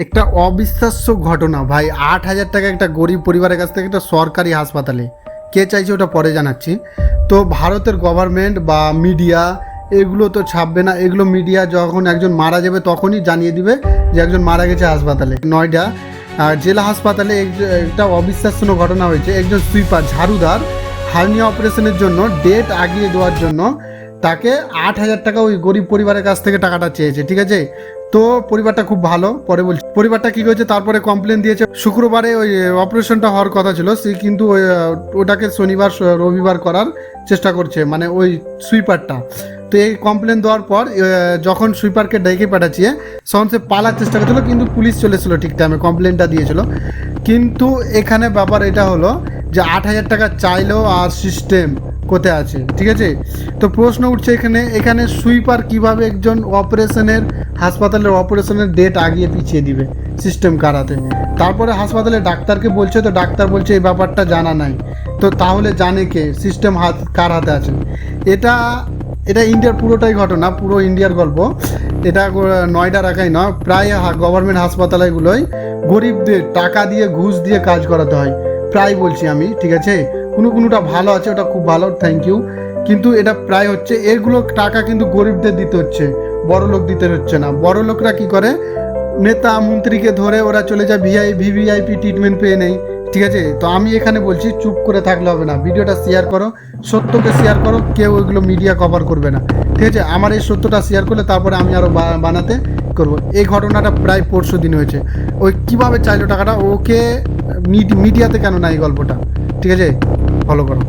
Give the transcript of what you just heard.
একটা অবিশ্বাস্য ঘটনা ভাই, 8,000 টাকা একটা গরিব পরিবারের কাছ থেকে একটা সরকারি হাসপাতালে। কে চাইছে ওটা পরে জানাচ্ছি। তো ভারতের গভর্নমেন্ট বা মিডিয়া এগুলো তো ছাপবে না, এগুলো মিডিয়া যখন একজন মারা যাবে তখনই জানিয়ে দিবে যে একজন মারা গেছে হাসপাতালে। নয়ডা জেলা হাসপাতালে একটা অবিশ্বাস্য ঘটনা হয়েছে। একজন সুইপার ঝাড়ুদার হার্নিয়া অপারেশনের জন্য ডেট আগিয়ে দেওয়ার জন্য তাকে 8,000 টাকা ওই গরিব পরিবারের কাছ থেকে টাকাটা চেয়েছে, ঠিক আছে। তো পরিবারটা খুব ভালো, পরে বলছি পরিবারটা কী করেছে, তারপরে কমপ্লেন দিয়েছে। শুক্রবারে ওই অপারেশনটা হওয়ার কথা ছিল, সে কিন্তু ওটাকে শনিবার রবিবার করার চেষ্টা করছে, মানে ওই সুইপারটা। তো এই কমপ্লেন দেওয়ার পর যখন সুইপারকে ডেকে পাঠাচ্ছি তখন সে পালার চেষ্টা করছিল, কিন্তু পুলিশ চলে এসেছিলো ঠিক টাইমে, কমপ্লেনটা দিয়েছিল। কিন্তু এখানে ব্যাপার এটা হলো যে 8,000 টাকা চাইলেও আর সিস্টেম কোথায় আছে, ঠিক আছে। তো প্রশ্ন উঠছে এখানে সুইপার কিভাবে একজন হাসপাতালের অপারেশনের ডেট আগিয়ে পিছিয়ে দিবে সিস্টেম কারাতে। তারপরে হাসপাতালে ডাক্তারকে বলছে, তো ডাক্তার বলছে এই ব্যাপারটা জানা নাই। তো তাহলে জানে কে সিস্টেম কার হাতে আছে? এটা ইন্ডিয়ার পুরোটাই ঘটনা, পুরো ইন্ডিয়ার গল্প। এটা নয়ডার একাই নয়, প্রায় গভর্নমেন্ট হাসপাতালগুলোই গরিবদের টাকা দিয়ে ঘুষ দিয়ে কাজ করাতে হয়, প্রায় বলছি আমি, ঠিক আছে। কোনোটা ভালো আছে, ওটা খুব ভালো, থ্যাংক ইউ। কিন্তু এটা প্রায় হচ্ছে, এগুলো টাকা কিন্তু গরিবদের দিতে হচ্ছে, বড় লোক দিতে হচ্ছে না। বড় লোকরা কি করে, নেতা মন্ত্রীকে ধরে ওরা চলে যায় ভিভিআইপি ট্রিটমেন্ট পেয়ে নেই, ঠিক আছে। তো আমি এখানে বলছি চুপ করে থাকলে হবে না, ভিডিওটা শেয়ার করো, সত্যকে শেয়ার করো, কেউ ওইগুলো মিডিয়া কভার করবে না, ঠিক আছে। আমার এই সত্যটা শেয়ার করলে তারপরে আমি আরও বানাতে করব। এই ঘটনাটা প্রায় 400 দিন হয়েছে। ওই কীভাবে চাইলো টাকাটা, ওকে মিডিয়াতে কেন না এই গল্পটা, ঠিক আছে, ফলো করো।